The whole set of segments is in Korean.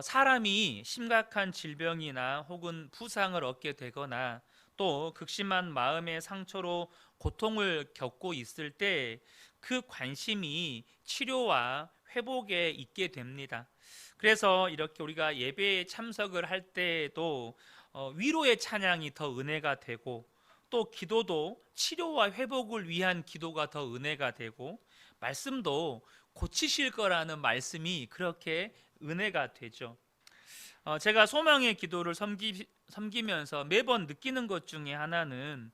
사람이 심각한 질병이나 혹은 부상을 얻게 되거나 또 극심한 마음의 상처로 고통을 겪고 있을 때 그 관심이 치료와 회복에 있게 됩니다. 그래서 이렇게 우리가 예배에 참석을 할 때에도 위로의 찬양이 더 은혜가 되고, 또 기도도 치료와 회복을 위한 기도가 더 은혜가 되고, 말씀도 고치실 거라는 말씀이 그렇게 은혜가 되죠. 제가 소망의 기도를 섬기면서 매번 느끼는 것 중에 하나는,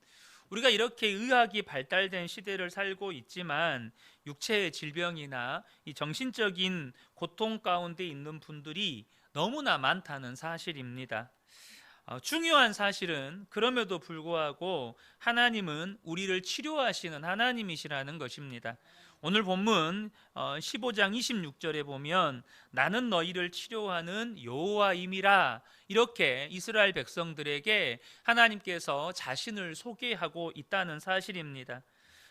우리가 이렇게 의학이 발달된 시대를 살고 있지만 육체의 질병이나 이 정신적인 고통 가운데 있는 분들이 너무나 많다는 사실입니다. 중요한 사실은 그럼에도 불구하고 하나님은 우리를 치료하시는 하나님이시라는 것입니다. 오늘 본문 15장 26절에 보면 나는 너희를 치료하는 여호와임이라, 이렇게 이스라엘 백성들에게 하나님께서 자신을 소개하고 있다는 사실입니다.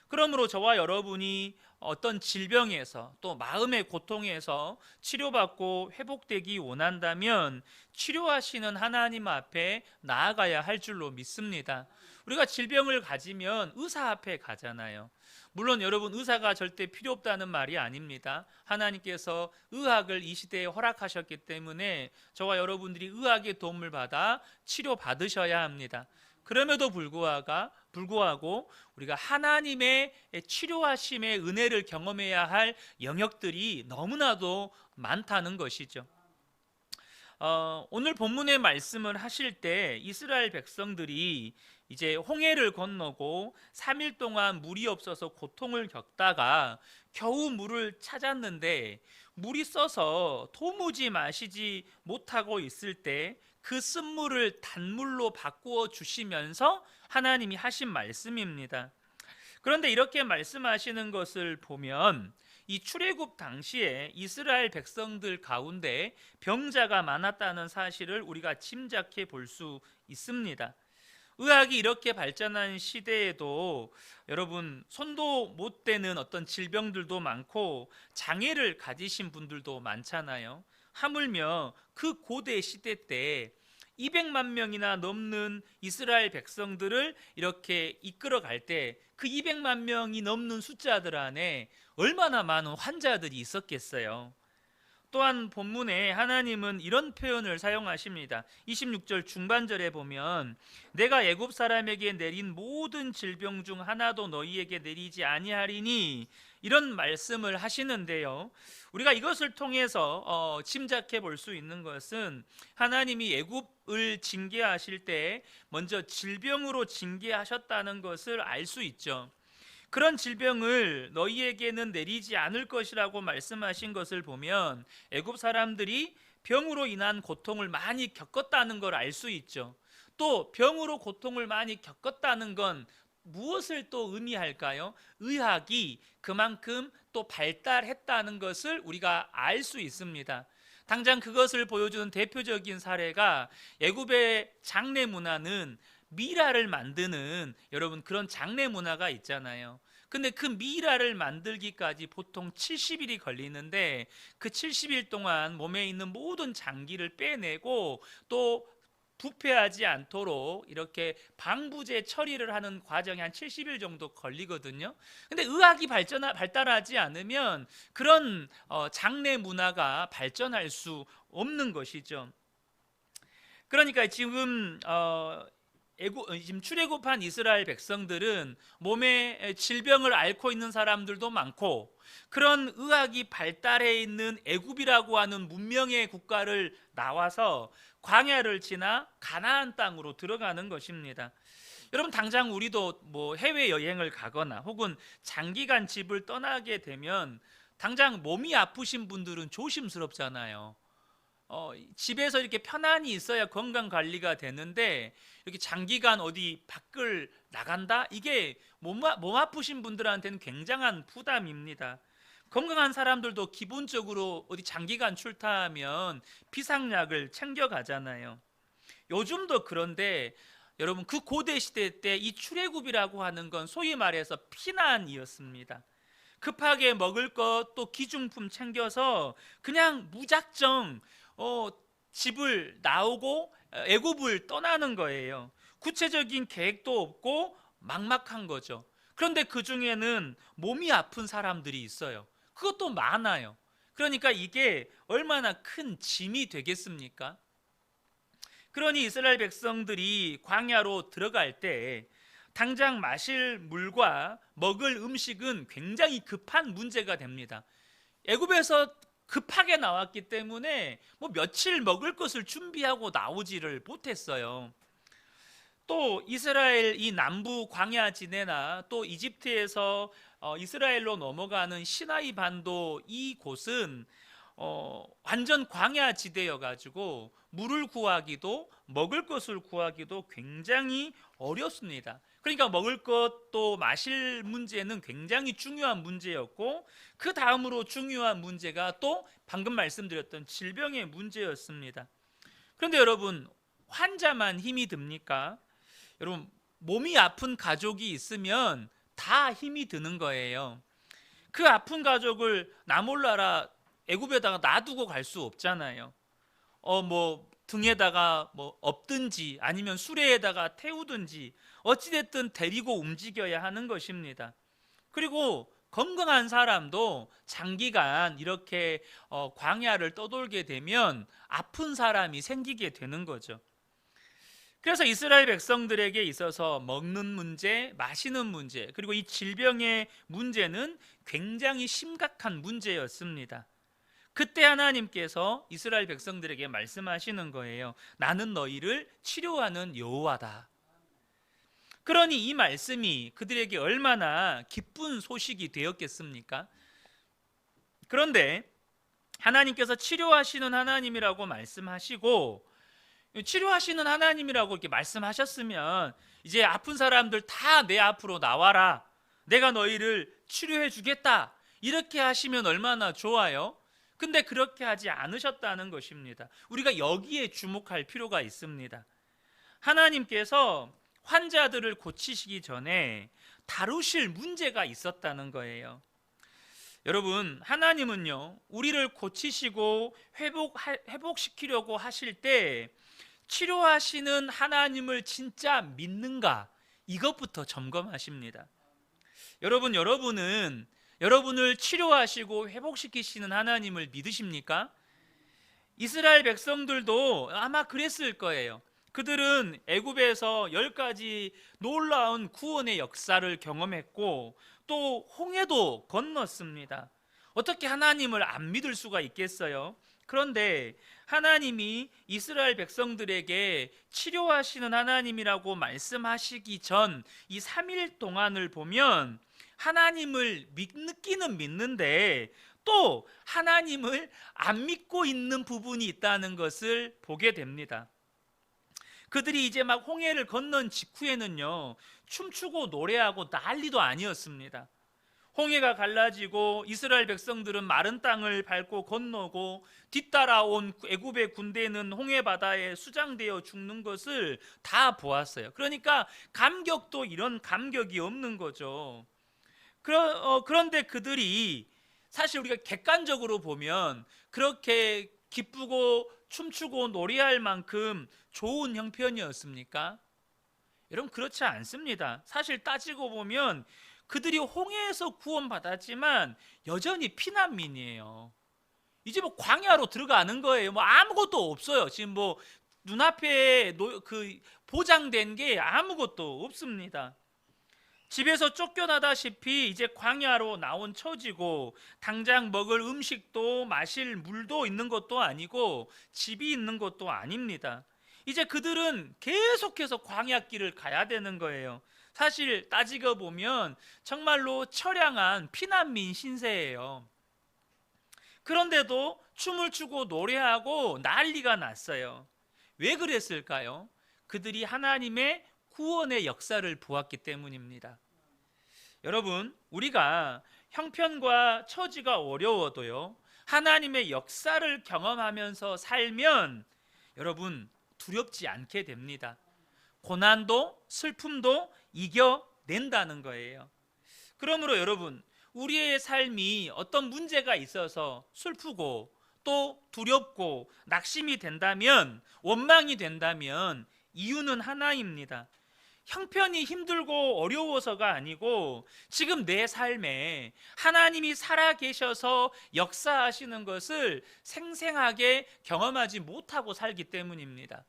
그러므로 저와 여러분이 어떤 질병에서 또 마음의 고통에서 치료받고 회복되기 원한다면 치료하시는 하나님 앞에 나아가야 할 줄로 믿습니다. 우리가 질병을 가지면 의사 앞에 가잖아요. 물론 여러분, 의사가 절대 필요 없다는 말이 아닙니다. 하나님께서 의학을 이 시대에 허락하셨기 때문에 저와 여러분들이 의학의 도움을 받아 치료받으셔야 합니다. 그럼에도 불구하고 우리가 하나님의 치료하심의 은혜를 경험해야 할 영역들이 너무나도 많다는 것이죠. 오늘 본문의 말씀을 하실 때 이스라엘 백성들이 이제 홍해를 건너고 3일 동안 물이 없어서 고통을 겪다가 겨우 물을 찾았는데, 물이 써서 도무지 마시지 못하고 있을 때 그 쓴물을 단물로 바꾸어 주시면서 하나님이 하신 말씀입니다. 그런데 이렇게 말씀하시는 것을 보면 이 출애굽 당시에 이스라엘 백성들 가운데 병자가 많았다는 사실을 우리가 짐작해 볼 수 있습니다. 의학이 이렇게 발전한 시대에도 여러분, 손도 못 대는 어떤 질병들도 많고 장애를 가지신 분들도 많잖아요. 하물며 그 고대 시대 때 200만 명이나 넘는 이스라엘 백성들을 이렇게 이끌어 갈 때 그 200만 명이 넘는 숫자들 안에 얼마나 많은 환자들이 있었겠어요. 또한 본문에 하나님은 이런 표현을 사용하십니다. 26절 중반절에 보면 내가 애굽 사람에게 내린 모든 질병 중 하나도 너희에게 내리지 아니하리니, 이런 말씀을 하시는데요. 우리가 이것을 통해서 짐작해 볼 수 있는 것은, 하나님이 애굽을 징계하실 때 먼저 질병으로 징계하셨다는 것을 알 수 있죠. 그런 질병을 너희에게는 내리지 않을 것이라고 말씀하신 것을 보면 애굽 사람들이 병으로 인한 고통을 많이 겪었다는 걸 알 수 있죠. 또 병으로 고통을 많이 겪었다는 건 무엇을 또 의미할까요? 의학이 그만큼 또 발달했다는 것을 우리가 알 수 있습니다. 당장 그것을 보여주는 대표적인 사례가, 애굽의 장례 문화는 미라를 만드는, 여러분, 그런 장례 문화가 있잖아요. 근데 그 미라를 만들기까지 보통 70일이 걸리는데, 그 70일 동안 몸에 있는 모든 장기를 빼내고 또 부패하지 않도록 이렇게 방부제 처리를 하는 과정이 한 70일 정도 걸리거든요. 근데 의학이 발달하지 않으면 그런 장례 문화가 발전할 수 없는 것이죠. 그러니까 지금 지금 출애굽한 이스라엘 백성들은 몸에 질병을 앓고 있는 사람들도 많고, 그런 의학이 발달해 있는 애굽이라고 하는 문명의 국가를 나와서 광야를 지나 가나안 땅으로 들어가는 것입니다. 여러분, 당장 우리도 뭐 해외 여행을 가거나 혹은 장기간 집을 떠나게 되면 당장 몸이 아프신 분들은 조심스럽잖아요. 집에서 이렇게 편안히 있어야 건강 관리가 되는데, 이렇게 장기간 어디 밖을 나간다? 이게 몸 아프신 분들한테는 굉장한 부담입니다. 건강한 사람들도 기본적으로 어디 장기간 출타하면 비상약을 챙겨 가잖아요. 요즘도 그런데 여러분, 그 고대 시대 때 이 출애굽이라고 하는 건 소위 말해서 피난이었습니다. 급하게 먹을 것 또 기중품 챙겨서 그냥 무작정 집을 나오고 애굽을 떠나는 거예요. 구체적인 계획도 없고 막막한 거죠. 그런데 그 중에는 몸이 아픈 사람들이 있어요. 그것도 많아요. 그러니까 이게 얼마나 큰 짐이 되겠습니까? 그러니 이스라엘 백성들이 광야로 들어갈 때 당장 마실 물과 먹을 음식은 굉장히 급한 문제가 됩니다. 애굽에서 급하게 나왔기 때문에 뭐 며칠 먹을 것을 준비하고 나오지를 못했어요. 또 이스라엘 이 남부 광야 지대나 또 이집트에서 이스라엘로 넘어가는 시나이 반도 이 곳은 완전 광야 지대여 가지고 물을 구하기도 먹을 것을 구하기도 굉장히 어렵습니다. 그러니까 먹을 것도 마실 문제는 굉장히 중요한 문제였고, 그 다음으로 중요한 문제가 또 방금 말씀드렸던 질병의 문제였습니다. 그런데 여러분, 환자만 힘이 듭니까? 여러분, 몸이 아픈 가족이 있으면 다 힘이 드는 거예요. 그 아픈 가족을 나 몰라라 애굽에다가 놔두고 갈 수 없잖아요. 뭐 등에다가 뭐 엎든지 아니면 수레에다가 태우든지 어찌됐든 데리고 움직여야 하는 것입니다. 그리고 건강한 사람도 장기간 이렇게 광야를 떠돌게 되면 아픈 사람이 생기게 되는 거죠. 그래서 이스라엘 백성들에게 있어서 먹는 문제, 마시는 문제, 그리고 이 질병의 문제는 굉장히 심각한 문제였습니다. 그때 하나님께서 이스라엘 백성들에게 말씀하시는 거예요. 나는 너희를 치료하는 여호와다. 그러니 이 말씀이 그들에게 얼마나 기쁜 소식이 되었겠습니까? 그런데 하나님께서 치료하시는 하나님이라고 말씀하시고, 치료하시는 하나님이라고 이렇게 말씀하셨으면 이제 아픈 사람들 다 내 앞으로 나와라, 내가 너희를 치료해 주겠다, 이렇게 하시면 얼마나 좋아요. 근데 그렇게 하지 않으셨다는 것입니다. 우리가 여기에 주목할 필요가 있습니다. 하나님께서 환자들을 고치시기 전에 다루실 문제가 있었다는 거예요. 여러분, 하나님은요, 우리를 고치시고 회복시키려고 하실 때 치료하시는 하나님을 진짜 믿는가, 이것부터 점검하십니다. 여러분은 여러분을 치료하시고 회복시키시는 하나님을 믿으십니까? 이스라엘 백성들도 아마 그랬을 거예요. 그들은 애굽에서 10가지 놀라운 구원의 역사를 경험했고 또 홍해도 건넜습니다. 어떻게 하나님을 안 믿을 수가 있겠어요? 그런데 하나님이 이스라엘 백성들에게 치료하시는 하나님이라고 말씀하시기 전 이 3일 동안을 보면 하나님을 믿기는 믿는데 또 하나님을 안 믿고 있는 부분이 있다는 것을 보게 됩니다. 그들이 이제 막 홍해를 건넌 직후에는요, 춤추고 노래하고 난리도 아니었습니다. 홍해가 갈라지고 이스라엘 백성들은 마른 땅을 밟고 건너고 뒤따라온 애굽의 군대는 홍해 바다에 수장되어 죽는 것을 다 보았어요. 그러니까 감격도 이런 감격이 없는 거죠. 그런데 그들이 사실 우리가 객관적으로 보면 그렇게 기쁘고 춤추고 노래할 만큼 좋은 형편이었습니까? 여러분, 그렇지 않습니다. 사실 따지고 보면 그들이 홍해에서 구원받았지만 여전히 피난민이에요. 이제 뭐 광야로 들어가는 거예요. 뭐 아무것도 없어요. 지금 뭐 눈앞에 보장된 게 아무것도 없습니다. 집에서 쫓겨나다시피 이제 광야로 나온 처지고 당장 먹을 음식도 마실 물도 있는 것도 아니고 집이 있는 것도 아닙니다. 이제 그들은 계속해서 광야길을 가야 되는 거예요. 사실 따지고 보면 정말로 처량한 피난민 신세예요. 그런데도 춤을 추고 노래하고 난리가 났어요. 왜 그랬을까요? 그들이 하나님의 구원의 역사를 보았기 때문입니다. 여러분, 우리가 형편과 처지가 어려워도요, 하나님의 역사를 경험하면서 살면 여러분 두렵지 않게 됩니다. 고난도 슬픔도 이겨낸다는 거예요. 그러므로 여러분, 우리의 삶이 어떤 문제가 있어서 슬프고 또 두렵고 낙심이 된다면, 원망이 된다면 이유는 하나입니다. 형편이 힘들고 어려워서가 아니고 지금 내 삶에 하나님이 살아계셔서 역사하시는 것을 생생하게 경험하지 못하고 살기 때문입니다.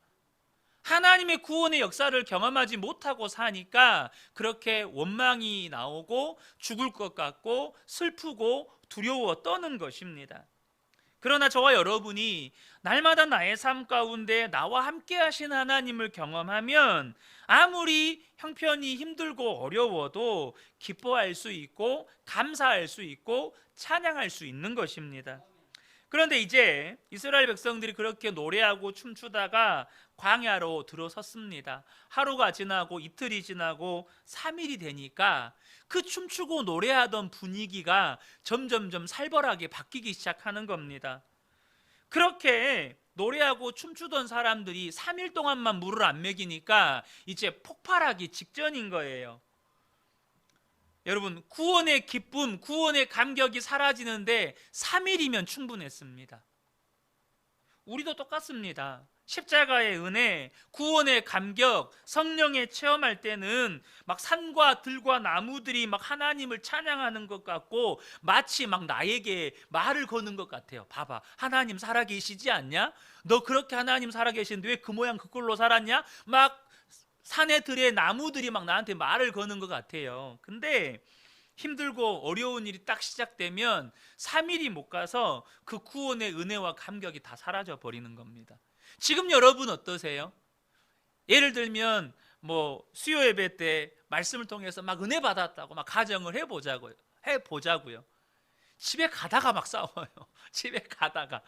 하나님의 구원의 역사를 경험하지 못하고 사니까 그렇게 원망이 나오고 죽을 것 같고 슬프고 두려워 떠는 것입니다. 그러나 저와 여러분이 날마다 나의 삶 가운데 나와 함께 하신 하나님을 경험하면 아무리 형편이 힘들고 어려워도 기뻐할 수 있고 감사할 수 있고 찬양할 수 있는 것입니다. 그런데 이제 이스라엘 백성들이 그렇게 노래하고 춤추다가 광야로 들어섰습니다. 하루가 지나고 이틀이 지나고 3일이 되니까 그 춤추고 노래하던 분위기가 점점점 살벌하게 바뀌기 시작하는 겁니다. 그렇게 노래하고 춤추던 사람들이 3일 동안만 물을 안 먹이니까 이제 폭발하기 직전인 거예요. 여러분, 구원의 기쁨, 구원의 감격이 사라지는데 3일이면 충분했습니다. 우리도 똑같습니다. 십자가의 은혜, 구원의 감격, 성령의 체험할 때는 막 산과 들과 나무들이 막 하나님을 찬양하는 것 같고 마치 막 나에게 말을 거는 것 같아요. 봐봐, 하나님 살아계시지 않냐? 너 그렇게 하나님 살아계시는데 왜 그 모양 그 꼴로 살았냐? 막 산에 들의 나무들이 막 나한테 말을 거는 것 같아요. 근데 힘들고 어려운 일이 딱 시작되면 3일이 못 가서 그 구원의 은혜와 감격이 다 사라져 버리는 겁니다. 지금 여러분 어떠세요? 예를 들면 뭐 수요 예배 때 말씀을 통해서 막 은혜 받았다고 막 가정을 해보자고요. 집에 가다가 막 싸워요. 집에 가다가.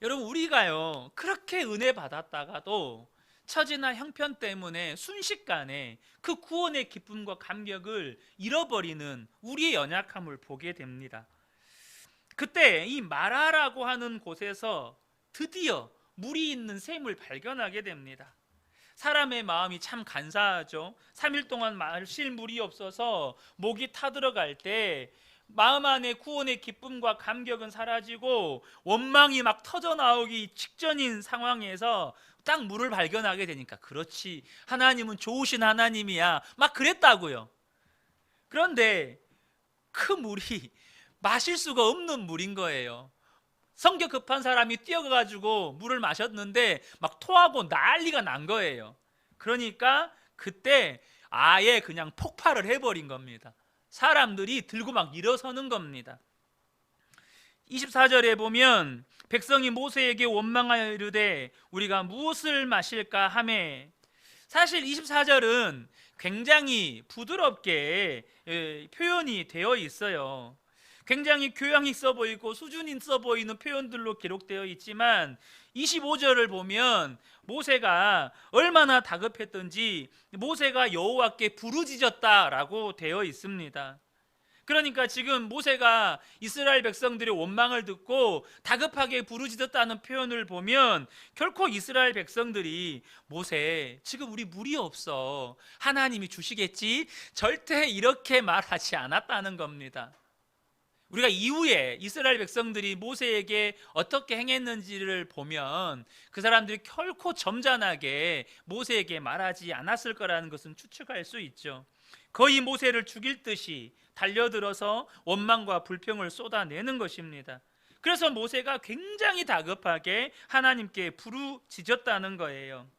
여러분, 우리가요 그렇게 은혜 받았다가도 처지나 형편 때문에 순식간에 그 구원의 기쁨과 감격을 잃어버리는 우리의 연약함을 보게 됩니다. 그때 이 마라라고 하는 곳에서 드디어 물이 있는 샘을 발견하게 됩니다. 사람의 마음이 참 간사하죠. 3일 동안 마실 물이 없어서 목이 타들어갈 때 마음 안에 구원의 기쁨과 감격은 사라지고 원망이 막 터져나오기 직전인 상황에서 딱 물을 발견하게 되니까, 그렇지, 하나님은 좋으신 하나님이야, 막 그랬다고요. 그런데 그 물이 마실 수가 없는 물인 거예요. 성격 급한 사람이 뛰어가가지고 물을 마셨는데 막 토하고 난리가 난 거예요. 그러니까 그때 아예 그냥 폭발을 해버린 겁니다. 사람들이 들고 막 일어서는 겁니다. 24절에 보면 백성이 모세에게 원망하여 이르되 우리가 무엇을 마실까 하매, 사실 24절은 굉장히 부드럽게 표현이 되어 있어요. 굉장히 교양 있어 보이고 수준 있어 보이는 표현들로 기록되어 있지만 25절을 보면 모세가 얼마나 다급했던지 모세가 여호와께 부르짖었다라고 되어 있습니다. 그러니까 지금 모세가 이스라엘 백성들의 원망을 듣고 다급하게 부르짖었다는 표현을 보면 결코 이스라엘 백성들이 모세, 지금 우리 물이 없어, 하나님이 주시겠지, 절대 이렇게 말하지 않았다는 겁니다. 우리가 이후에 이스라엘 백성들이 모세에게 어떻게 행했는지를 보면 그 사람들이 결코 점잖하게 모세에게 말하지 않았을 거라는 것은 추측할 수 있죠. 거의 모세를 죽일 듯이 달려들어서 원망과 불평을 쏟아내는 것입니다. 그래서 모세가 굉장히 다급하게 하나님께 부르짖었다는 거예요.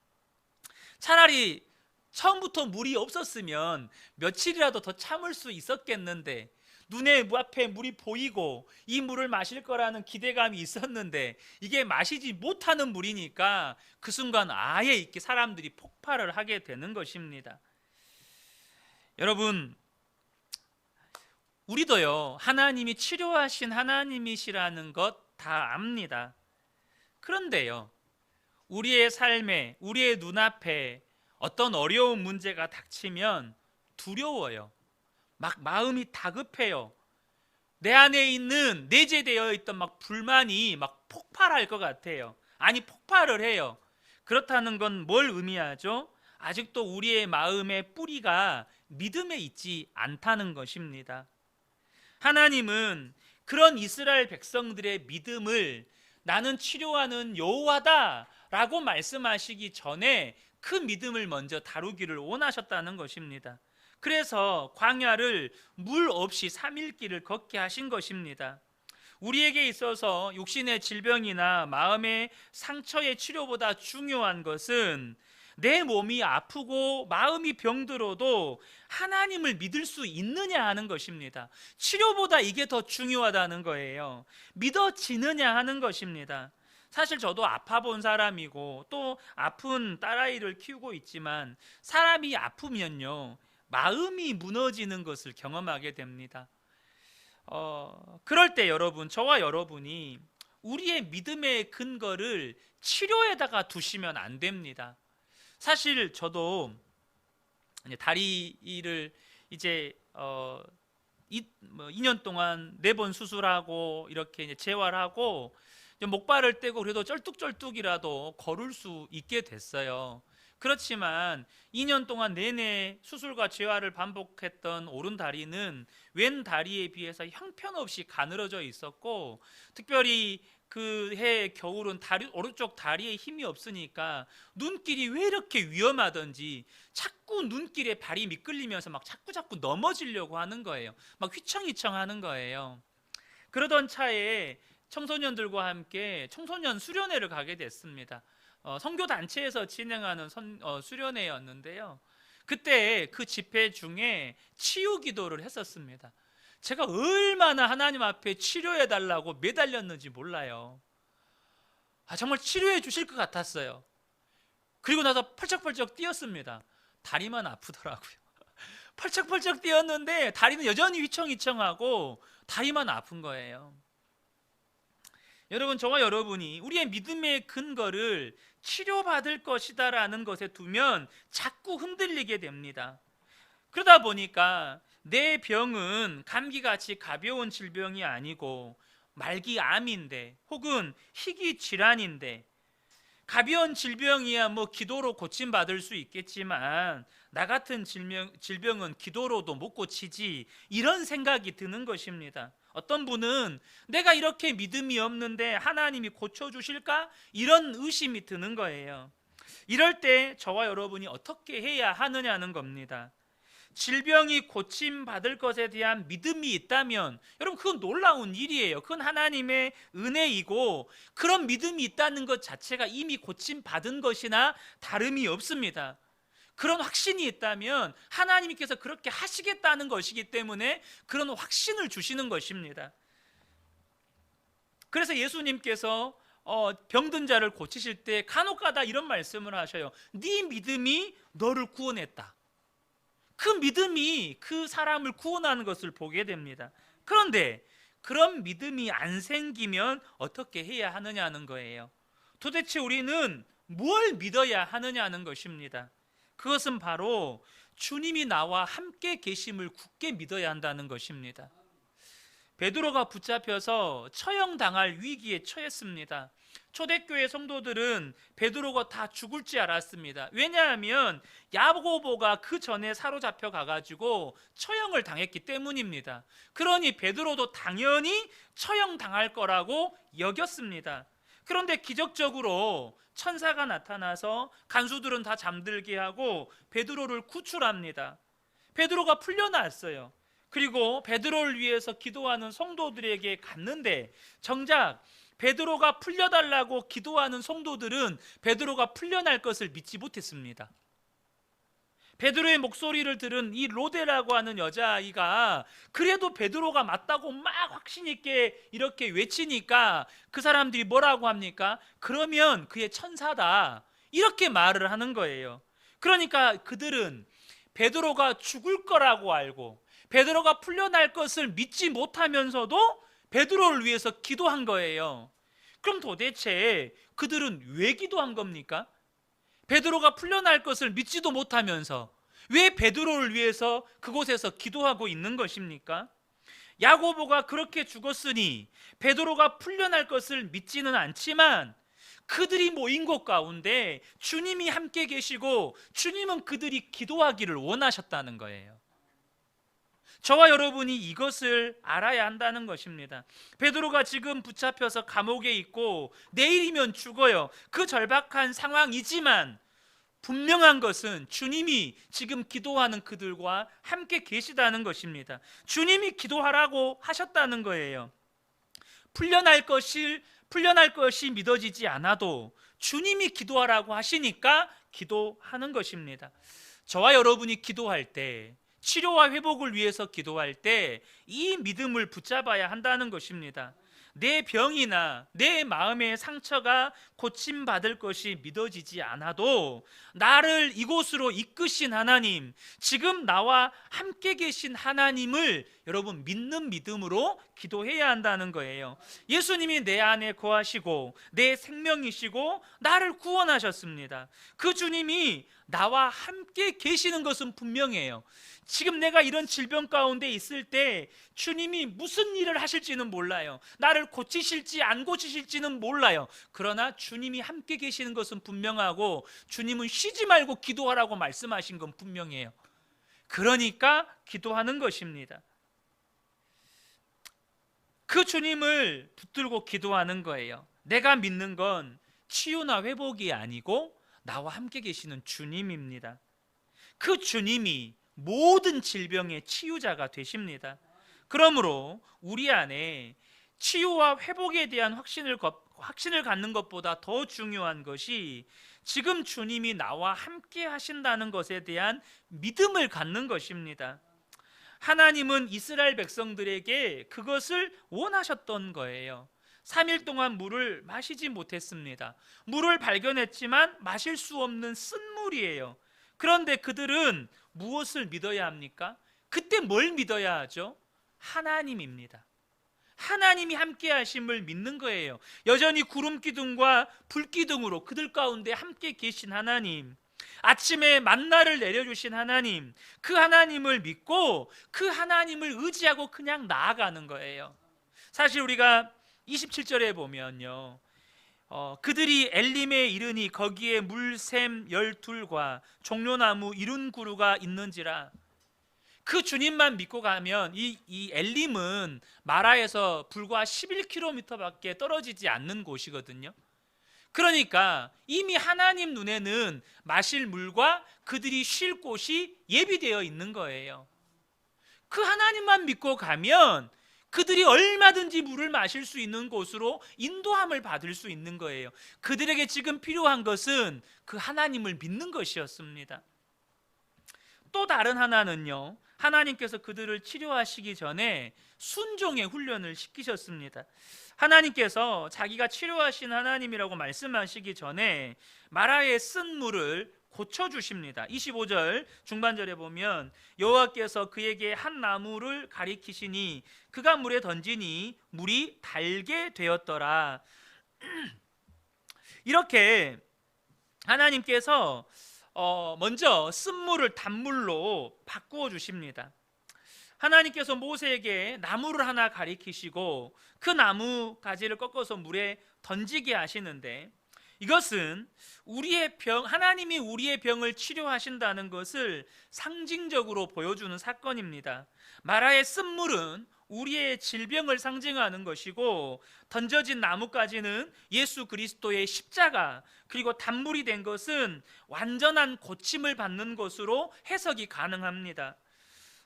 차라리 처음부터 물이 없었으면 며칠이라도 더 참을 수 있었겠는데, 눈에 앞에 물이 보이고 이 물을 마실 거라는 기대감이 있었는데 이게 마시지 못하는 물이니까 그 순간 아예 이렇게 사람들이 폭발을 하게 되는 것입니다. 여러분, 우리도요 하나님이 치료하신 하나님이시라는 것 다 압니다. 그런데요, 우리의 삶에, 우리의 눈앞에 어떤 어려운 문제가 닥치면 두려워요. 막 마음이 다급해요. 내 안에 있는 내재되어 있던 막 불만이 막 폭발할 것 같아요. 아니, 폭발을 해요. 그렇다는 건 뭘 의미하죠? 아직도 우리의 마음의 뿌리가 믿음에 있지 않다는 것입니다. 하나님은 그런 이스라엘 백성들의 믿음을 나는 치료하는 여호와다라고 말씀하시기 전에 그 믿음을 먼저 다루기를 원하셨다는 것입니다. 그래서 광야를 물 없이 3일 길을 걷게 하신 것입니다. 우리에게 있어서 육신의 질병이나 마음의 상처의 치료보다 중요한 것은 내 몸이 아프고 마음이 병들어도 하나님을 믿을 수 있느냐 하는 것입니다. 치료보다 이게 더 중요하다는 거예요. 믿어지느냐 하는 것입니다. 사실 저도 아파 본 사람이고 또 아픈 딸아이를 키우고 있지만 사람이 아프면요, 마음이 무너지는 것을 경험하게 됩니다. 그럴 때 여러분, 저와 여러분이 우리의 믿음의 근거를 치료에다가 두시면 안 됩니다. 사실 저도 다리를 이제 2년 동안 4번 수술하고 이렇게 이제 재활하고 목발을 떼고 그래도 쩔뚝쩔뚝이라도 걸을 수 있게 됐어요. 그렇지만 2년 동안 내내 수술과 재활을 반복했던 오른 다리는 왼 다리에 비해서 형편없이 가늘어져 있었고, 특별히 그 해 겨울은 오른쪽 다리에 힘이 없으니까 눈길이 왜 이렇게 위험하던지 자꾸 눈길에 발이 미끌리면서 막 자꾸 넘어지려고 하는 거예요. 막 휘청휘청 하는 거예요. 그러던 차에 청소년들과 함께 청소년 수련회를 가게 됐습니다. 선교 단체에서 진행하는 수련회였는데요. 그때 그 집회 중에 치유 기도를 했었습니다. 제가 얼마나 하나님 앞에 치료해 달라고 매달렸는지 몰라요. 정말 치료해 주실 것 같았어요. 그리고 나서 펄쩍펄쩍 뛰었습니다. 다리만 아프더라고요. 펄쩍펄쩍 뛰었는데 다리는 여전히 휘청휘청하고 다리만 아픈 거예요. 여러분, 저와 여러분이 우리의 믿음의 근거를 치료받을 것이다라는 것에 두면 자꾸 흔들리게 됩니다. 그러다 보니까 내 병은 감기같이 가벼운 질병이 아니고 말기암인데 혹은 희귀 질환인데, 가벼운 질병이야 뭐 기도로 고침받을 수 있겠지만 나 같은 질병은 기도로도 못 고치지, 이런 생각이 드는 것입니다. 어떤 분은 내가 이렇게 믿음이 없는데 하나님이 고쳐주실까? 이런 의심이 드는 거예요. 이럴 때 저와 여러분이 어떻게 해야 하느냐는 겁니다. 질병이 고침받을 것에 대한 믿음이 있다면 여러분, 그건 놀라운 일이에요. 그건 하나님의 은혜이고, 그런 믿음이 있다는 것 자체가 이미 고침받은 것이나 다름이 없습니다. 그런 확신이 있다면 하나님께서 그렇게 하시겠다는 것이기 때문에 그런 확신을 주시는 것입니다. 그래서 예수님께서 병든 자를 고치실 때 간혹가다 이런 말씀을 하셔요. 네 믿음이 너를 구원했다. 그 믿음이 그 사람을 구원하는 것을 보게 됩니다. 그런데 그런 믿음이 안 생기면 어떻게 해야 하느냐는 거예요. 도대체 우리는 뭘 믿어야 하느냐는 것입니다. 그것은 바로 주님이 나와 함께 계심을 굳게 믿어야 한다는 것입니다. 베드로가 붙잡혀서 처형당할 위기에 처했습니다. 초대교회 성도들은 베드로가 다 죽을 줄 알았습니다. 왜냐하면 야고보가 그 전에 사로잡혀 가가지고 처형을 당했기 때문입니다. 그러니 베드로도 당연히 처형당할 거라고 여겼습니다. 그런데 기적적으로 천사가 나타나서 간수들은 다 잠들게 하고 베드로를 구출합니다. 베드로가 풀려났어요. 그리고 베드로를 위해서 기도하는 성도들에게 갔는데, 정작 베드로가 풀려달라고 기도하는 성도들은 베드로가 풀려날 것을 믿지 못했습니다. 베드로의 목소리를 들은 이 로데라고 하는 여자아이가 그래도 베드로가 맞다고 막 확신 있게 이렇게 외치니까 그 사람들이 뭐라고 합니까? 그러면 그의 천사다, 이렇게 말을 하는 거예요. 그러니까 그들은 베드로가 죽을 거라고 알고 베드로가 풀려날 것을 믿지 못하면서도 베드로를 위해서 기도한 거예요. 그럼 도대체 그들은 왜 기도한 겁니까? 베드로가 풀려날 것을 믿지도 못하면서 왜 베드로를 위해서 그곳에서 기도하고 있는 것입니까? 야고보가 그렇게 죽었으니 베드로가 풀려날 것을 믿지는 않지만 그들이 모인 곳 가운데 주님이 함께 계시고 주님은 그들이 기도하기를 원하셨다는 거예요. 저와 여러분이 이것을 알아야 한다는 것입니다. 베드로가 지금 붙잡혀서 감옥에 있고 내일이면 죽어요. 그 절박한 상황이지만 분명한 것은 주님이 지금 기도하는 그들과 함께 계시다는 것입니다. 주님이 기도하라고 하셨다는 거예요. 풀려날 것이 믿어지지 않아도 주님이 기도하라고 하시니까 기도하는 것입니다. 저와 여러분이 기도할 때, 치료와 회복을 위해서 기도할 때 이 믿음을 붙잡아야 한다는 것입니다. 내 병이나 내 마음의 상처가 고침받을 것이 믿어지지 않아도 나를 이곳으로 이끄신 하나님, 지금 나와 함께 계신 하나님을 여러분 믿는 믿음으로 기도해야 한다는 거예요. 예수님이 내 안에 거하시고 내 생명이시고 나를 구원하셨습니다. 그 주님이 나와 함께 계시는 것은 분명해요. 지금 내가 이런 질병 가운데 있을 때 주님이 무슨 일을 하실지는 몰라요. 나를 고치실지 안 고치실지는 몰라요. 그러나 주님이 함께 계시는 것은 분명하고 주님은 쉬지 말고 기도하라고 말씀하신 건 분명해요. 그러니까 기도하는 것입니다. 그 주님을 붙들고 기도하는 거예요. 내가 믿는 건 치유나 회복이 아니고 나와 함께 계시는 주님입니다. 그 주님이 모든 질병의 치유자가 되십니다. 그러므로 우리 안에 치유와 회복에 대한 확신을 갖는 것보다 더 중요한 것이 지금 주님이 나와 함께 하신다는 것에 대한 믿음을 갖는 것입니다. 하나님은 이스라엘 백성들에게 그것을 원하셨던 거예요. 3일 동안 물을 마시지 못했습니다. 물을 발견했지만 마실 수 없는 쓴물이에요. 그런데 그들은 무엇을 믿어야 합니까? 그때 뭘 믿어야 하죠? 하나님입니다. 하나님이 함께 하심을 믿는 거예요. 여전히 구름 기둥과 불 기둥으로 그들 가운데 함께 계신 하나님, 아침에 만나를 내려주신 하나님, 그 하나님을 믿고 그 하나님을 의지하고 그냥 나아가는 거예요. 사실 우리가 27절에 보면요, 그들이 엘림에 이르니 거기에 물샘 12과 종려나무 70그루가 있는지라. 그 주님만 믿고 가면 이 엘림은 마라에서 불과 11km밖에 떨어지지 않는 곳이거든요. 그러니까 이미 하나님 눈에는 마실 물과 그들이 쉴 곳이 예비되어 있는 거예요. 그 하나님만 믿고 가면 그들이 얼마든지 물을 마실 수 있는 곳으로 인도함을 받을 수 있는 거예요. 그들에게 지금 필요한 것은 그 하나님을 믿는 것이었습니다. 또 다른 하나는요, 하나님께서 그들을 치료하시기 전에 순종의 훈련을 시키셨습니다. 하나님께서 자기가 치료하신 하나님이라고 말씀하시기 전에 마라의 쓴 물을 고쳐주십니다. 25절 중반절에 보면 여호와께서 그에게 한 나무를 가리키시니 그가 물에 던지니 물이 달게 되었더라. 이렇게 하나님께서 먼저 쓴물을 단물로 바꾸어 주십니다. 하나님께서 모세에게 나무를 하나 가리키시고 그 나무 가지를 꺾어서 물에 던지게 하시는데, 이것은 하나님이 우리의 병을 치료하신다는 것을 상징적으로 보여주는 사건입니다. 마라의 쓴물은 우리의 질병을 상징하는 것이고, 던져진 나무까지는 예수 그리스도의 십자가, 그리고 단물이 된 것은 완전한 고침을 받는 것으로 해석이 가능합니다.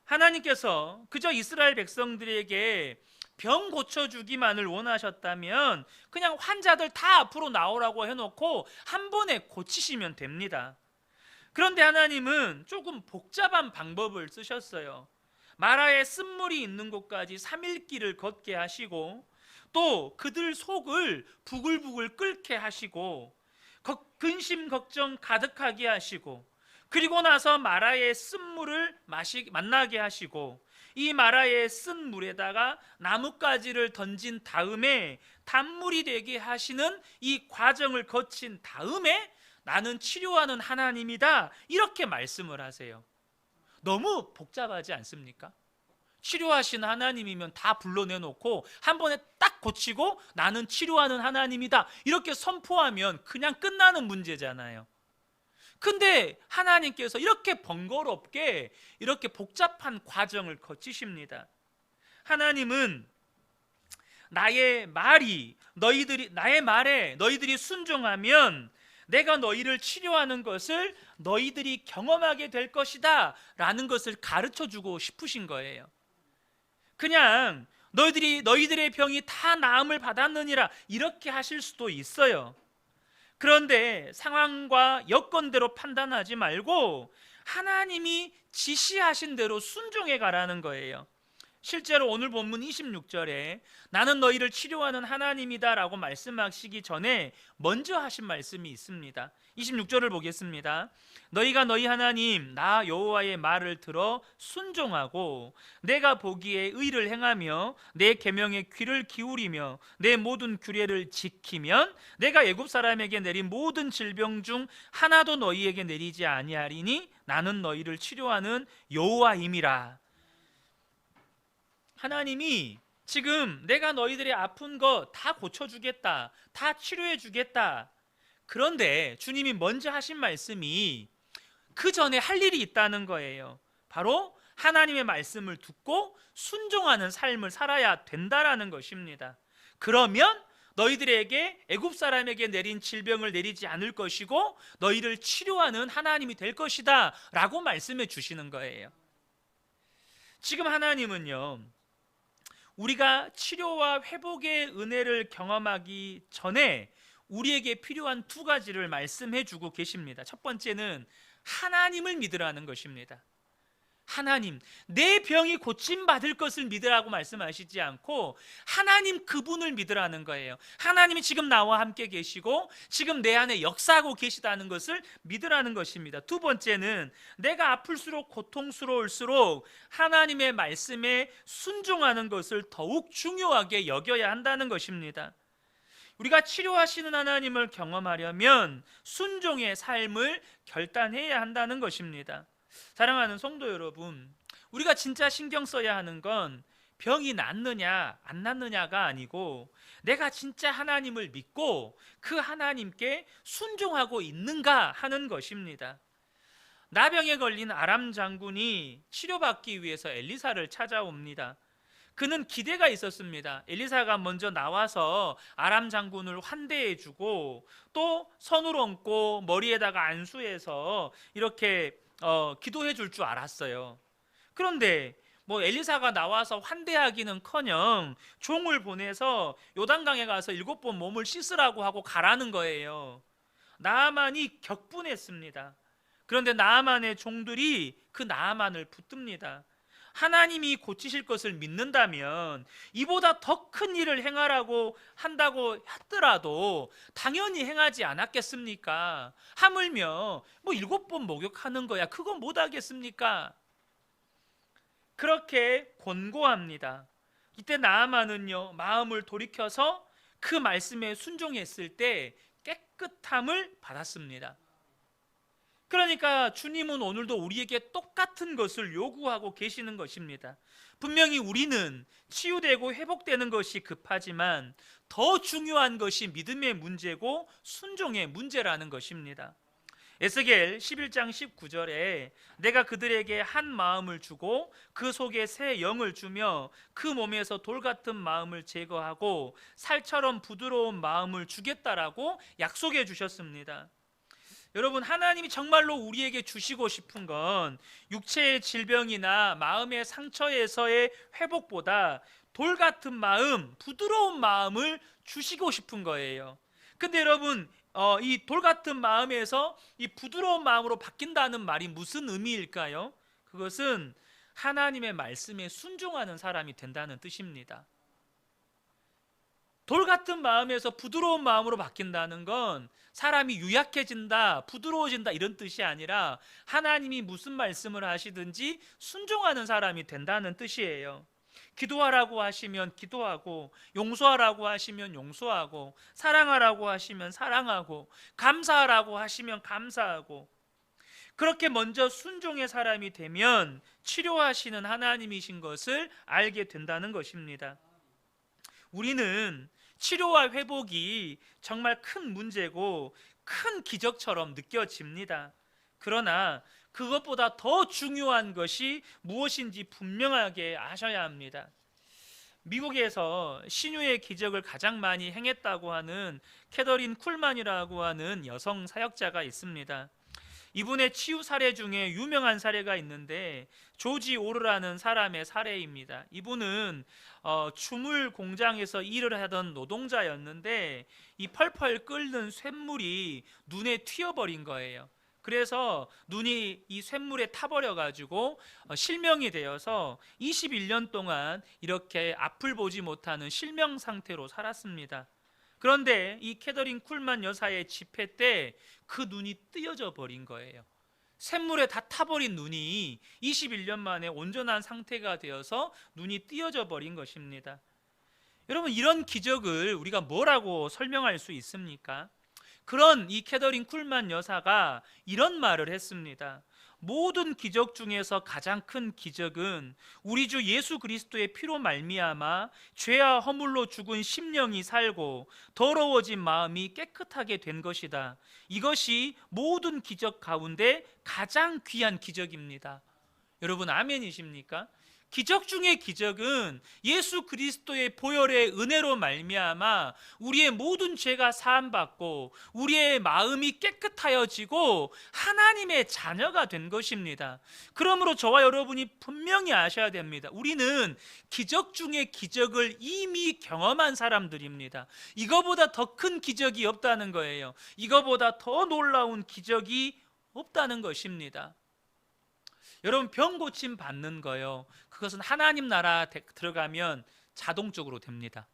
하나님께서 그저 이스라엘 백성들에게 병 고쳐주기만을 원하셨다면 그냥 환자들 다 앞으로 나오라고 해놓고 한 번에 고치시면 됩니다. 그런데 하나님은 조금 복잡한 방법을 쓰셨어요. 마라의 쓴물이 있는 곳까지 3일 길을 걷게 하시고, 또 그들 속을 부글부글 끓게 하시고, 근심 걱정 가득하게 하시고, 그리고 나서 마라의 쓴물을 만나게 하시고, 이 마라의 쓴 물에다가 나뭇가지를 던진 다음에 단물이 되게 하시는 이 과정을 거친 다음에 나는 치료하는 하나님이다, 이렇게 말씀을 하세요. 너무 복잡하지 않습니까? 치료하시는 하나님이면 다 불러내놓고 한 번에 딱 고치고 나는 치료하는 하나님이다, 이렇게 선포하면 그냥 끝나는 문제잖아요. 근데 하나님께서 이렇게 번거롭게 이렇게 복잡한 과정을 거치십니다. 하나님은 나의 말에 너희들이 순종하면 내가 너희를 치료하는 것을 너희들이 경험하게 될 것이다 라는 것을 가르쳐 주고 싶으신 거예요. 그냥 너희들의 병이 다 나음을 받았느니라 이렇게 하실 수도 있어요. 그런데 상황과 여건대로 판단하지 말고 하나님이 지시하신 대로 순종해 가라는 거예요. 실제로 오늘 본문 26절에 나는 너희를 치료하는 하나님이다 라고 말씀하시기 전에 먼저 하신 말씀이 있습니다. 26절을 보겠습니다. 너희가 너희 하나님 나 여호와의 말을 들어 순종하고 내가 보기에 의를 행하며 내 계명에 귀를 기울이며 내 모든 규례를 지키면 내가 애굽 사람에게 내린 모든 질병 중 하나도 너희에게 내리지 아니하리니 나는 너희를 치료하는 여호와임이라. 하나님이 지금 내가 너희들의 아픈 거 다 고쳐주겠다, 다 치료해주겠다. 그런데 주님이 먼저 하신 말씀이 그 전에 할 일이 있다는 거예요. 바로 하나님의 말씀을 듣고 순종하는 삶을 살아야 된다라는 것입니다. 그러면 너희들에게 애굽 사람에게 내린 질병을 내리지 않을 것이고 너희를 치료하는 하나님이 될 것이다 라고 말씀해 주시는 거예요. 지금 하나님은요, 우리가 치료와 회복의 은혜를 경험하기 전에 우리에게 필요한 두 가지를 말씀해 주고 계십니다. 첫 번째는 하나님을 믿으라는 것입니다. 하나님, 내 병이 고침받을 것을 믿으라고 말씀하시지 않고 하나님 그분을 믿으라는 거예요. 하나님이 지금 나와 함께 계시고 지금 내 안에 역사하고 계시다는 것을 믿으라는 것입니다. 두 번째는 내가 아플수록 고통스러울수록 하나님의 말씀에 순종하는 것을 더욱 중요하게 여겨야 한다는 것입니다. 우리가 치료하시는 하나님을 경험하려면 순종의 삶을 결단해야 한다는 것입니다. 사랑하는 성도 여러분, 우리가 진짜 신경 써야 하는 건 병이 낫느냐 안 낫느냐가 아니고 내가 진짜 하나님을 믿고 그 하나님께 순종하고 있는가 하는 것입니다. 나병에 걸린 아람 장군이 치료받기 위해서 엘리사를 찾아옵니다. 그는 기대가 있었습니다. 엘리사가 먼저 나와서 아람 장군을 환대해주고 또 손을 얹고 머리에다가 안수해서 이렇게 기도해 줄 줄 알았어요. 그런데 엘리사가 나와서 환대하기는커녕 종을 보내서 요단강에 가서 7번 몸을 씻으라고 하고 가라는 거예요. 나아만이 격분했습니다. 그런데 나아만의 종들이 그 나아만을 붙듭니다. 하나님이 고치실 것을 믿는다면 이보다 더 큰 일을 행하라고 한다고 하더라도 당연히 행하지 않았겠습니까? 하물며 7번 목욕하는 거야 그건 못하겠습니까? 그렇게 권고합니다. 이때 나아만은요 마음을 돌이켜서 그 말씀에 순종했을 때 깨끗함을 받았습니다. 그러니까 주님은 오늘도 우리에게 똑같은 것을 요구하고 계시는 것입니다. 분명히 우리는 치유되고 회복되는 것이 급하지만 더 중요한 것이 믿음의 문제고 순종의 문제라는 것입니다. 에스겔 11장 19절에 내가 그들에게 한 마음을 주고 그 속에 새 영을 주며 그 몸에서 돌 같은 마음을 제거하고 살처럼 부드러운 마음을 주겠다라고 약속해 주셨습니다. 여러분, 하나님이 정말로 우리에게 주시고 싶은 건 육체의 질병이나 마음의 상처에서의 회복보다 돌 같은 마음, 부드러운 마음을 주시고 싶은 거예요. 근데 여러분, 이 돌 같은 마음에서 이 부드러운 마음으로 바뀐다는 말이 무슨 의미일까요? 그것은 하나님의 말씀에 순종하는 사람이 된다는 뜻입니다. 돌 같은 마음에서 부드러운 마음으로 바뀐다는 건 사람이 유약해진다, 부드러워진다 이런 뜻이 아니라 하나님이 무슨 말씀을 하시든지 순종하는 사람이 된다는 뜻이에요. 기도하라고 하시면 기도하고, 용서하라고 하시면 용서하고, 사랑하라고 하시면 사랑하고, 감사하라고 하시면 감사하고, 그렇게 먼저 순종의 사람이 되면 치료하시는 하나님이신 것을 알게 된다는 것입니다. 우리는 치료와 회복이 정말 큰 문제고 큰 기적처럼 느껴집니다. 그러나 그것보다 더 중요한 것이 무엇인지 분명하게 아셔야 합니다. 미국에서 신유의 기적을 가장 많이 행했다고 하는 캐더린 쿨만이라고 하는 여성 사역자가 있습니다. 이분의 치유 사례 중에 유명한 사례가 있는데 조지 오르라는 사람의 사례입니다. 이분은 주물 공장에서 일을 하던 노동자였는데 이 펄펄 끓는 쇳물이 눈에 튀어버린 거예요. 그래서 눈이 이 쇳물에 타버려 가지고 실명이 되어서 21년 동안 이렇게 앞을 보지 못하는 실명 상태로 살았습니다. 그런데 이 캐더린 쿨만 여사의 집회 때 그 눈이 뜨여져 버린 거예요. 샘물에 다 타버린 눈이 21년 만에 온전한 상태가 되어서 눈이 뜨여져 버린 것입니다. 여러분, 이런 기적을 우리가 뭐라고 설명할 수 있습니까? 그런 이 캐더린 쿨만 여사가 이런 말을 했습니다. 모든 기적 중에서 가장 큰 기적은 우리 주 예수 그리스도의 피로 말미암아 죄와 허물로 죽은 심령이 살고 더러워진 마음이 깨끗하게 된 것이다. 이것이 모든 기적 가운데 가장 귀한 기적입니다. 여러분, 아멘이십니까? 기적 중의 기적은 예수 그리스도의 보혈의 은혜로 말미암아 우리의 모든 죄가 사함받고 우리의 마음이 깨끗하여지고 하나님의 자녀가 된 것입니다. 그러므로 저와 여러분이 분명히 아셔야 됩니다. 우리는 기적 중의 기적을 이미 경험한 사람들입니다. 이거보다 더 큰 기적이 없다는 거예요. 이거보다 더 놀라운 기적이 없다는 것입니다. 여러분, 병 고침 받는 거요, 그것은 하나님 나라 들어가면 자동적으로 됩니다.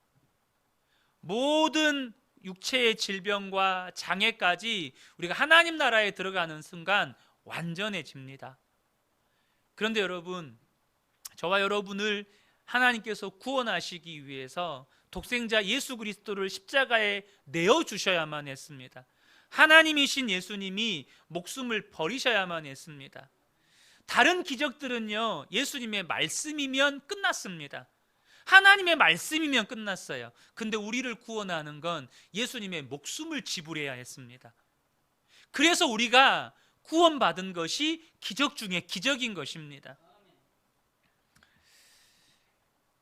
모든 육체의 질병과 장애까지 우리가 하나님 나라에 들어가는 순간 완전해집니다. 그런데 여러분, 저와 여러분을 하나님께서 구원하시기 위해서 독생자 예수 그리스도를 십자가에 내어주셔야만 했습니다. 하나님이신 예수님이 목숨을 버리셔야만 했습니다. 다른 기적들은요, 예수님의 말씀이면 끝났습니다. 하나님의 말씀이면 끝났어요. 근데 우리를 구원하는 건 예수님의 목숨을 지불해야 했습니다. 그래서 우리가 구원받은 것이 기적 중에 기적인 것입니다.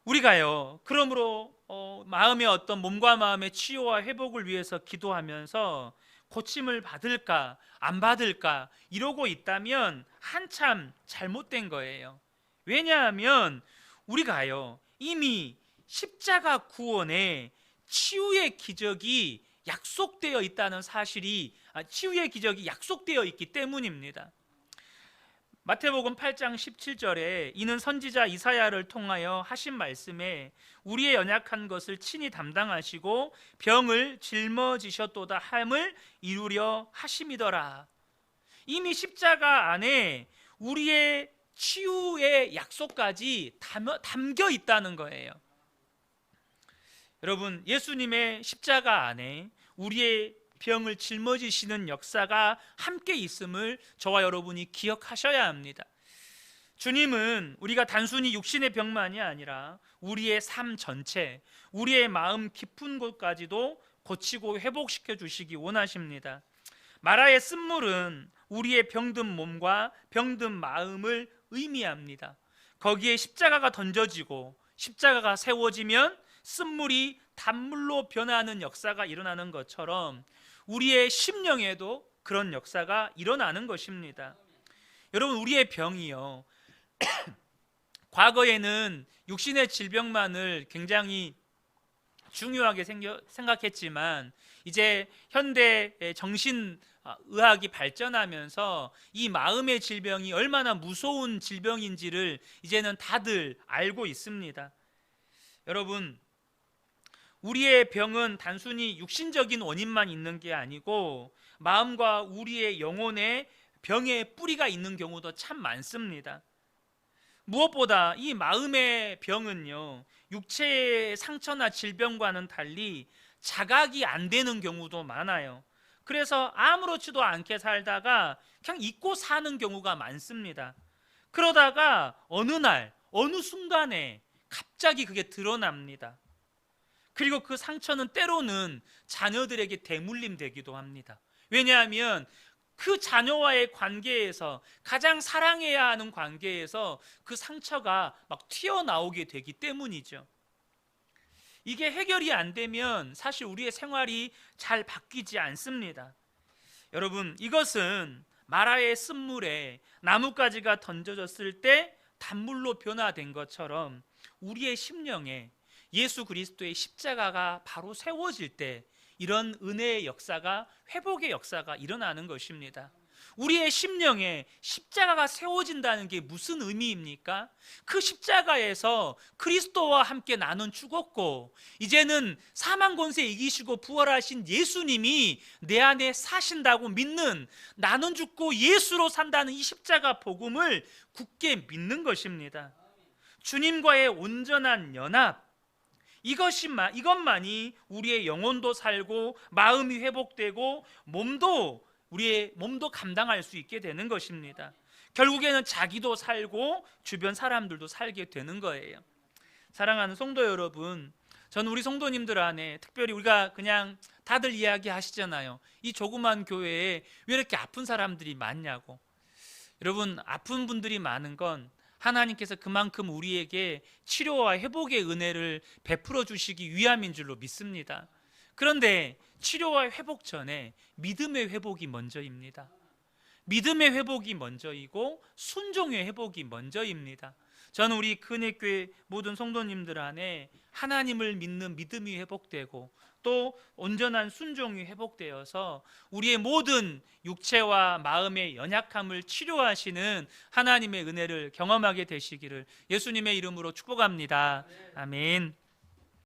우리가요, 그러므로 마음의 어떤 몸과 마음의 치유와 회복을 위해서 기도하면서 고침을 받을까 안 받을까 이러고 있다면 한참 잘못된 거예요. 왜냐하면 우리가요, 이미 십자가 구원에 치유의 기적이 약속되어 있다는 사실이, 치유의 기적이 약속되어 있기 때문입니다. 마태복음 8장 17절에 이는 선지자 이사야를 통하여 하신 말씀에 우리의 연약한 것을 친히 담당하시고 병을 짊어지셨도다 함을 이루려 하심이더라. 이미 십자가 안에 우리의 치유의 약속까지 담겨 있다는 거예요. 여러분, 예수님의 십자가 안에 우리의 병을 짊어지시는 역사가 함께 있음을 저와 여러분이 기억하셔야 합니다. 주님은 우리가 단순히 육신의 병만이 아니라 우리의 삶 전체, 우리의 마음 깊은 곳까지도 고치고 회복시켜 주시기 원하십니다. 마라의 쓴물은 우리의 병든 몸과 병든 마음을 의미합니다. 거기에 십자가가 던져지고 십자가가 세워지면 쓴물이 단물로 변하는 역사가 일어나는 것처럼 우리의 심령에도 그런 역사가 일어나는 것입니다. 여러분, 우리의 병이요, 과거에는 육신의 질병만을 굉장히 중요하게 생각했지만 이제 현대 정신의학이 발전하면서 이 마음의 질병이 얼마나 무서운 질병인지를 이제는 다들 알고 있습니다. 여러분, 우리의 병은 단순히 육신적인 원인만 있는 게 아니고 마음과 우리의 영혼에 병의 뿌리가 있는 경우도 참 많습니다. 무엇보다 이 마음의 병은요, 육체의 상처나 질병과는 달리 자각이 안 되는 경우도 많아요. 그래서 아무렇지도 않게 살다가 그냥 잊고 사는 경우가 많습니다. 그러다가 어느 날 어느 순간에 갑자기 그게 드러납니다. 그리고 그 상처는 때로는 자녀들에게 대물림 되기도 합니다. 왜냐하면 그 자녀와의 관계에서, 가장 사랑해야 하는 관계에서 그 상처가 막 튀어나오게 되기 때문이죠. 이게 해결이 안 되면 사실 우리의 생활이 잘 바뀌지 않습니다. 여러분, 이것은 마라의 쓴물에 나뭇가지가 던져졌을 때 단물로 변화된 것처럼 우리의 심령에 예수 그리스도의 십자가가 바로 세워질 때 이런 은혜의 역사가, 회복의 역사가 일어나는 것입니다. 우리의 심령에 십자가가 세워진다는 게 무슨 의미입니까? 그 십자가에서 그리스도와 함께 나는 죽었고 이제는 사망 권세 이기시고 부활하신 예수님이 내 안에 사신다고 믿는, 나는 죽고 예수로 산다는 이 십자가 복음을 굳게 믿는 것입니다. 주님과의 온전한 연합, 이것만이 우리의 영혼도 살고 마음이 회복되고 우리의 몸도 감당할 수 있게 되는 것입니다. 결국에는 자기도 살고 주변 사람들도 살게 되는 거예요. 사랑하는 성도 여러분, 저는 우리 성도님들 안에 특별히 우리가 그냥 다들 이야기하시잖아요. 이 조그만 교회에 왜 이렇게 아픈 사람들이 많냐고. 여러분, 아픈 분들이 많은 건 하나님께서 그만큼 우리에게 치료와 회복의 은혜를 베풀어 주시기 위함인 줄로 믿습니다. 그런데 치료와 회복 전에 믿음의 회복이 먼저입니다. 믿음의 회복이 먼저이고 순종의 회복이 먼저입니다. 저는 우리 근혜교회 모든 성도님들 안에 하나님을 믿는 믿음이 회복되고 또 온전한 순종이 회복되어서 우리의 모든 육체와 마음의 연약함을 치료하시는 하나님의 은혜를 경험하게 되시기를 예수님의 이름으로 축복합니다. 아멘.